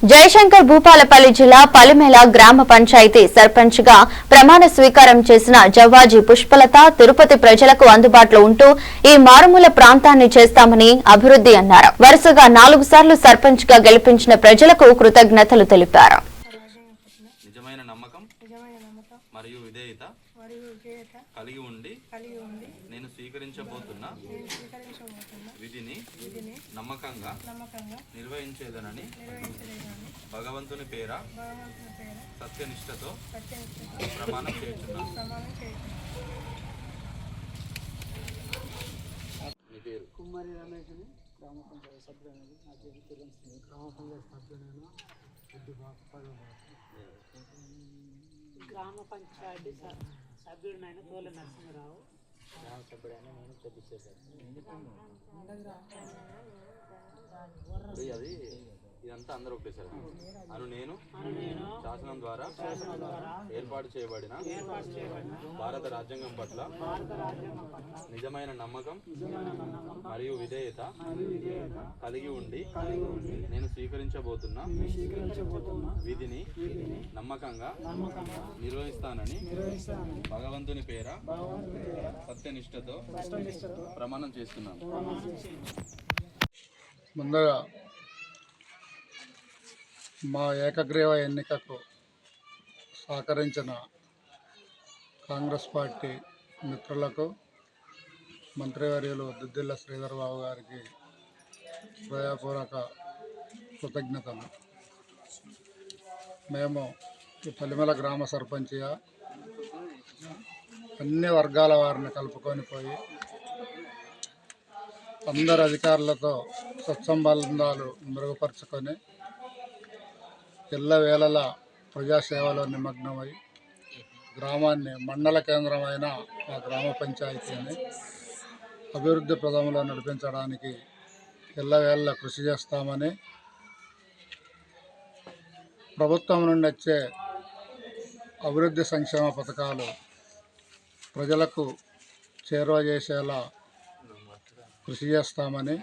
జయశంకర్ భూపాలపల్లి జిల్లా పలిమేల గ్రామ పంచాయతీ సర్పంచ్ గా ప్రమాణ స్వీకారం చేసిన జవ్వాజీ పుష్పలత తిరుపతి ప్రజలకు అందుబాటులో ఉంటూ ఈ మారుమూల ప్రాంతాన్ని చేస్తామని అభివృద్ధి అన్నారు. వరుసగా 4 సార్లు సర్పంచ్ గా గెలిపించిన ప్రజలకు కృతజ్ఞతలు తెలిపారు. నిజమైన నమ్మకం మరియు విధేయత కలిగి ఉండి నేను స్వీకరించబోతున్న విధిని నమ్మకంగా నిర్వహించేదనని భగవంతుని పేర సత్యనిష్టతో ప్రమాణం చేస్తున్నాను. కుమారి రమేష్ గ్రామ పంచాయతీ సభ్యుడైన గ్రామ పంచాయతీ సభ్యుడినైన తోల నరసింహరావు గ్రామ సభ్యుడైన నేను అది ఇదంతా అందరూ ఒకటేసారి అను నేను శాసనం ద్వారా ఏర్పాటు చేయబడిన భారత రాజ్యాంగం పట్ల నిజమైన నమ్మకం మరియు విధేయత కలిగి ఉండి నేను స్వీకరించబోతున్న విధిని నమ్మకంగా నిర్వహిస్తానని భగవంతుని పేర సత్యనిష్టతో ప్రమాణం చేస్తున్నాను. ముందుగా మా ఏకగ్రీవ ఎన్నికకు సహకరించిన కాంగ్రెస్ పార్టీ మిత్రులకు, మంత్రివర్యులు దుద్దిల్ల శ్రీధర్ బాబు గారికి హృదయపూర్వక కృతజ్ఞతలు. మేము ఈ పలిమేల గ్రామ సర్పంచ్గా అన్ని వర్గాల వారిని కలుపుకొని పోయి అందరు అధికారులతో సత్సంబంధాలు మెరుగుపరుచుకొని ఎల్లవేళలా ప్రజాసేవలో నిమగ్నమై గ్రామాన్ని మండల కేంద్రమైన మా గ్రామ పంచాయతీని అభివృద్ధి పదంలో నడిపించడానికి ఎల్లవేళలా కృషి చేస్తామని, ప్రభుత్వం నుండి వచ్చే అభివృద్ధి సంక్షేమ పథకాలు ప్రజలకు చేరువ చేసేలా కృషి చేస్తామని